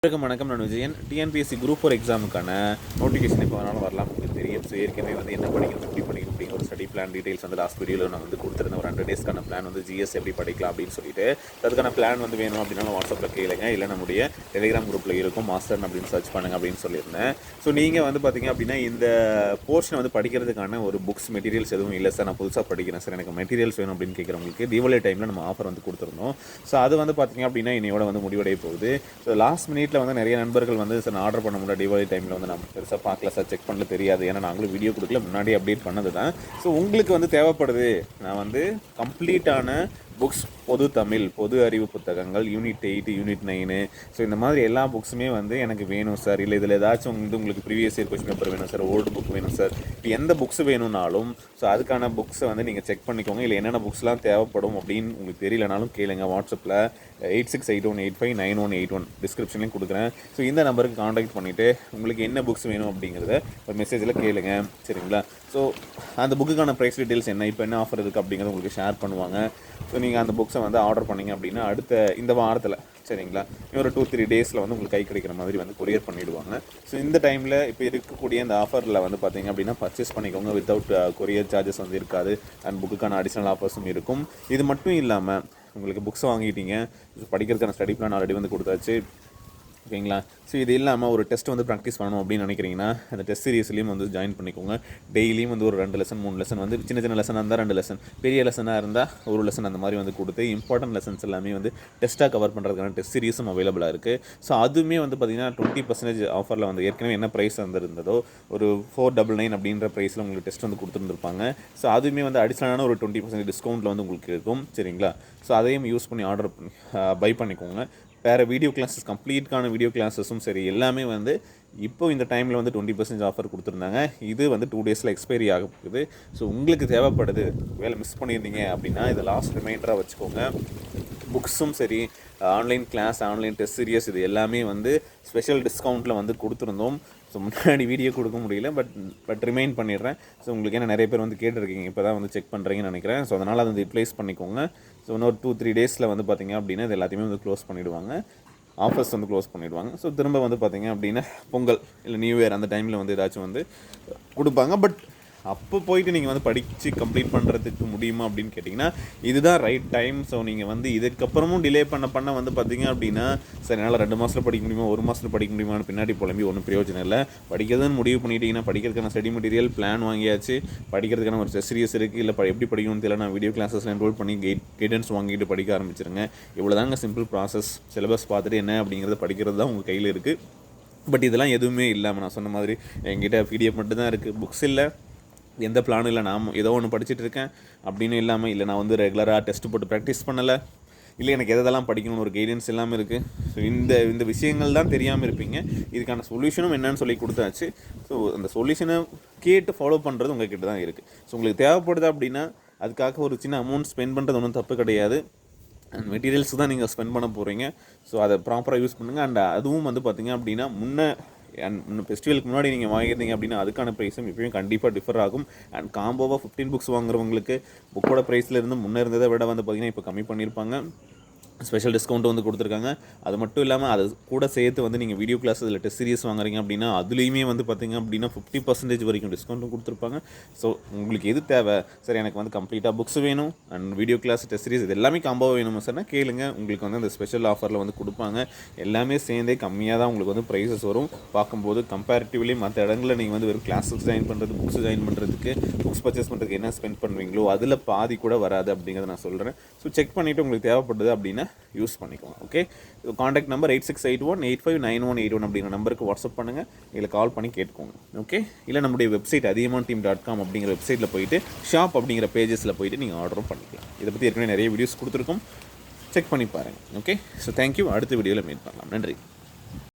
வணக்கம் நான் Vijayan. TNPSC group 4 எக்ஸாமுக்கான notification இப்போ வேணாலும் வரலாம் உங்களுக்கு தெரியும். ஸோ ஏற்கனவே என்ன படிக்கணும் எப்படி படிக்கணும் அப்படிங்கிற ஒரு ஸ்டடி பிளான் டீடைல்ஸ் லாஸ்ட் வீடியோவில் நான் கொடுத்துருந்தேன். ஒரு 100 டேஸ்க்கான பிளான் ஜிஎஸ் எப்படி படிக்கலாம் அப்படின்னு சொல்லிட்டு அதுக்கான பிளான் வேணும் அப்படின்னா வாட்ஸ்அப்பில் கேளுங்க, இல்லை நம்முடைய டெலிகிராம் குரூப்பில் இருக்கும் மாஸ்டர் அப்படின்னு சர்ச் பண்ணுங்க அப்படின்னு சொல்லியிருந்தேன். ஸோ நீங்கள் பார்த்தீங்க அப்படின்னா இந்த போர்ஷனை படிக்கிறதுக்கான ஒரு புக்ஸ் மெட்டீரியல்ஸ் எதுவும் இல்லை சார், நான் புதுசாக படிக்கிறேன் சார், எனக்கு மெட்டீரியல்ஸ் வேணும் அப்படின்னு கேட்குறவங்களுக்கு தீபாவளி டைமில் நம்ம ஆஃபர் கொடுத்துருந்தோம். ஸோ அது பார்த்தீங்க அப்படின்னா இன்னையோட முடிவடைய போகுது. ஸோ லாஸ்ட் மினிட்ல நிறைய நண்பர்கள் சார் நான் ஆர்டர் பண்ண முடியாது தீபாவளி டைமில் நம்ம பெருசாக பார்க்கல சார், செக் பண்ணல தெரியாது, ஏன்னா நாங்களும் வீடியோ கொடுக்கல, முன்னாடி அப்டேட் பண்ணது தான். ஸோ உங்களுக்கு தேவைப்படுது, நான் கம்ப்ளீட்டான புக்ஸ், பொது தமிழ், பொது அறிவு புத்தகங்கள், யூனிட் 8, யூனிட் 9, ஸோ இந்த மாதிரி எல்லா புக்ஸுமே எனக்கு வேணும் சார், இல்லை இதில் ஏதாச்சும் உங்களுக்கு ப்ரீவியஸ் இயர் கொஸ்டின் பேப்பர் வேணும் சார், ஓல்டு புக் வேணும் சார், இப்போ எந்த புக்ஸ் வேணும்னாலும் ஸோ அதுக்கான புக்ஸை நீங்கள் செக் பண்ணிக்கோங்க. இல்லை என்னென்ன புக்ஸ்லாம் தேவைப்படும் அப்படின்னு உங்களுக்கு தெரியலனாலும் கேளுங்க. வாட்ஸ்அப்பில் 8681859181 டிஸ்கிரிப்ஷன்லையும் கொடுக்குறேன். ஸோ இந்த நம்பருக்கு காண்டாக்ட் பண்ணிவிட்டு உங்களுக்கு என்ன புக்ஸ் வேணும் அப்படிங்கிறத ஒரு மெசேஜில் கேளுங்க, சரிங்களா? ஸோ அந்த புக்குக்கான ப்ரைஸ் டீட்டெயில்ஸ் என்ன, இப்போ என்ன ஆஃபர் இருக்குது அப்படிங்கிறத உங்களுக்கு ஷேர் பண்ணுவாங்க. ஸோ நீங்கள் அந்த புக்ஸை ஆர்டர் பண்ணிங்க அப்படின்னா அடுத்த இந்த வாரத்தில், சரிங்களா, இன்னொரு 2-3 டேஸில் உங்களுக்கு கை கிடைக்கிற மாதிரி கொரியர் பண்ணிவிடுவாங்க. ஸோ இந்த டைமில் இப்போ இருக்கக்கூடிய இந்த ஆஃபரில் பார்த்தீங்க அப்படின்னா பர்ச்சேஸ் பண்ணிக்கோங்க, வித்தவுட் கொரியர் சார்ஜஸ் இருக்காது, அண்ட் புக்குக்கான அடிஷ்னல் ஆஃபர்ஸும் இருக்கும். இது மட்டும் இல்லாமல் உங்களுக்கு புக்ஸ் வாங்கிட்டீங்க, படிக்கிறதுக்கான ஸ்டடி பிளான் ஆல்ரெடி கொடுத்தாச்சு, ஓகேங்களா? ஸோ இது இல்லாமல் ஒரு டெஸ்ட் ப்ராக்டிஸ் பண்ணணும் அப்படின்னு நினைக்கிறீங்கன்னா அந்த டெஸ்ட் சீரியஸ்லையும் ஜாயின் பண்ணிக்கோங்க. டெய்லியும் ஒரு 2 லெசன் 3 லெசன் சின்ன சின்ன லெசனாக இருந்தால் 2 லெசன், பெரிய லெசனாக இருந்தால் 1 லெசன், அந்த மாதிரி கொடுத்து இம்பார்ட்டன்ட் லெசன்ஸ் எல்லாமே டெஸ்ட்டாக கவர் பண்ணுறதுக்கான டெஸ்ட் சீரிஸும் அவைலபிளாக இருக்குது. ஸோ அதுவுமே பார்த்திங்கன்னா 20% ஆஃபரில் ஏற்கனவே என்ன ப்ரைஸ் இருந்ததோ ஒரு 499 அப்படின்ற ப்ரைஸில் உங்களுக்கு டெஸ்ட் கொடுத்துருந்துருப்பாங்க. ஸோ அதுவுமே அடிஷ்னலான ஒரு 20% டிஸ்கவுண்ட்டில் உங்களுக்கு இருக்கும், சரிங்களா? ஸோ அதையும் யூஸ் பண்ணி ஆர்டர் பண்ணி பை பண்ணிக்கோங்க. வேறு வீடியோ கிளாஸஸ், கம்ப்ளீட்டான வீடியோ கிளாஸஸும் சரி எல்லாமே இப்போ இந்த டைமில் 20% ஆஃபர் கொடுத்துருந்தாங்க. இது 2 டேஸில் எக்ஸ்பைரி ஆக போகுது. ஸோ உங்களுக்கு தேவைப்படுது, வேலை மிஸ் பண்ணியிருந்தீங்க அப்படின்னா இதை லாஸ்ட் ரிமைண்டராக வச்சுக்கோங்க. புக்ஸும் சரி, online class, online test series, இது எல்லாமே ஸ்பெஷல் டிஸ்கவுண்ட்டில் கொடுத்துருந்தோம். ஸோ முன்னாடி வீடியோ கொடுக்க முடியல, பட் ரிமைண்ட் பண்ணிடுறேன். ஸோ உங்களுக்கு என்ன நிறைய பேர் கேட்டிருக்கீங்க, இப்போ தான் செக் பண்ணுறீங்கன்னு நினைக்கிறேன். ஸோ அதனால் அதை ரிப்ளேஸ் பண்ணிக்கோங்க. ஸோ இன்னொரு 2-3 டேஸில் பார்த்தீங்க அப்படின்னா இது எல்லாத்தையுமே க்ளோஸ் பண்ணிவிடுவாங்க, ஆஃபர்ஸ் க்ளோஸ் பண்ணிவிடுவாங்க. ஸோ திரும்ப பார்த்தீங்க அப்படின்னா பொங்கல் இல்லை நியூ இயர் அந்த டைமில் ஏதாச்சும் கொடுப்பாங்க. பட் அப்போ போயிட்டு நீங்கள் படித்து கம்ப்ளீட் பண்ணுறதுக்கு முடியுமா அப்படின்னு கேட்டிங்கன்னா இதுதான் ரைட் டைம். ஸோ நீங்கள் இதுக்கப்புறமும் டிலே பண்ண பார்த்தீங்க அப்படின்னா சரி என்னால் 2 மாதத்தில் படிக்க முடியுமா, 1 மாதத்தில் படிக்க முடியுமான்னு பின்னாடி புலம்பி ஒன்றும் பிரயோஜனம் இல்லை. படிக்கிறதுன்னு முடிவு பண்ணிட்டீங்கன்னா படிக்கிறதுக்கான ஸ்டடி மெட்டீரியல் பிளான் வாங்கியாச்சு, படிக்கிறதுக்கான ஒரு சீரியஸ் இருக்குது, இல்லை எப்படி படிக்கணும்னு தெரியல, நான் வீடியோ கிளாஸஸில் என்ரோல் பண்ணி கைடன்ஸ் வாங்கிட்டு படிக்க ஆரம்பிச்சிருங்க. இவ்வளோதாங்க சிம்பிள் ப்ராசஸ். சிலபஸ் பார்த்துட்டு என்ன அப்படிங்கிறத படிக்கிறது தான் உங்கள் கையில் இருக்குது. பட் இதெல்லாம் எதுவுமே இல்லாமல் நான் சொன்ன மாதிரி என்கிட்ட பிடிஎஃப் மட்டும்தான் இருக்குது, புக்ஸ் இல்லை, எந்த பிளானும் இல்லை, நான் ஏதோ ஒன்று படிச்சுட்டு இருக்கேன் அப்படின்னு இல்லாமல், இல்லை நான் ரெகுலராக டெஸ்ட் போட்டு ப்ராக்டிஸ் பண்ணலை, இல்லை எனக்கு எதெல்லாம் படிக்கணும்னு ஒரு கைடன்ஸ் இல்லாமல் இருக்குது. ஸோ இந்த விஷயங்கள் தான் தெரியாமல் இருப்பீங்க. இதுக்கான சொல்யூஷனும் என்னன்னு சொல்லி கொடுத்தாச்சு. ஸோ அந்த சொல்யூஷனை கேட்டு ஃபாலோ பண்ணுறது உங்கள் கிட்ட தான் இருக்குது. ஸோ உங்களுக்கு தேவைப்படுது அப்படின்னா அதுக்காக ஒரு சின்ன அமௌண்ட் ஸ்பெண்ட் பண்ணுறது ஒன்றும் தப்பு கிடையாது. அண்ட் மெட்டீரியல்ஸ் தான் நீங்கள் ஸ்பெண்ட் பண்ண போகிறீங்க. ஸோ அதை ப்ராப்பராக யூஸ் பண்ணுங்கள். அண்ட் அதுவும் பார்த்திங்க அப்படின்னா அண்ட் ஃபெஸ்டிவலுக்கு முன்னாடி நீங்கள் வாங்கியிருந்தீங்க அப்படின்னா அதுக்கான ப்ரைஸும் இப்போயும் கண்டிப்பாக டிஃபர் ஆகும். அண்ட் காம்போவாக 15 புக்ஸ் வாங்குறவங்களுக்கு புக்கோட ப்ரைஸில் இருந்து முன்னே இருந்ததை விட பார்த்திங்கன்னா இப்போ கம்மி பண்ணியிருப்பாங்க, ஸ்பெஷல் டிஸ்கவுண்ட் கொடுத்துருக்காங்க. அது மட்டும் இல்லாமல் அது கூட சேர்த்து நீங்கள் வீடியோ கிளாஸ் இதில் டெஸ்ட் சீரியஸ் வாங்குறீங்க அப்படின்னா அதுலேயுமே பார்த்திங்க அப்படின்னா 50% வரைக்கும் டிஸ்கவுண்ட்டும் கொடுத்துருப்பாங்க. ஸோ உங்களுக்கு எது தேவை சார், எனக்கு கம்ப்ளீட்டாக புக்ஸ் வேணும் and video class test series இது எல்லாமே காம்போவாக வேணுமா சார்னா கேளுங்க. உங்களுக்கு அந்த ஸ்பெஷல் ஆஃபரில் கொடுப்பாங்க. எல்லாமே சேர்ந்தே கம்மியாக தான் உங்களுக்கு ப்ரைஸஸ் வரும். பார்க்கும்போது கம்பேரிட்டிவ்லி மற்ற இடங்களில் நீங்கள் வெறும் கிளாஸஸ் ஜாயின் பண்ணுறது, புக்ஸ் ஜாயின் பண்ணுறதுக்கு, புக்ஸ் பர்ச்சேஸ் பண்ணுறதுக்கு என்ன ஸ்பெண்ட் பண்ணுவீங்களோ அதில் பாதி கூட வராது அப்படிங்கிறத நான் சொல்கிறேன். ஸோ செக் பண்ணிவிட்டு உங்களுக்கு தேவைப்படுது அப்படின்னா யூஸ் பண்ணிக்கோங்க. ஓகே, காண்டாக்ட் நம்பர் 8681859181 அப்படிங்கிற நம்பருக்கு வாட்ஸ்அப் பண்ணுங்கள், இல்லை கால் பண்ணி கேட்டுக்கோங்க. ஓகே, இல்லை நம்முடைய வெப்சைட் athiyamanteam.com அப்படிங்கிற வெப்சைட்டில் போயிட்டு ஷாப் அப்படிங்கிற பேஜஸில் போயிட்டு நீங்கள் ஆர்டரும் பண்ணிக்கலாம். இதை பற்றி ஏற்கனவே நிறைய வீடியோஸ் கொடுத்துருக்கோம், செக் பண்ணி பாருங்கள். Okay, so thank you. அடுத்த வீடியோவில் மீட் பண்ணலாம். நன்றி.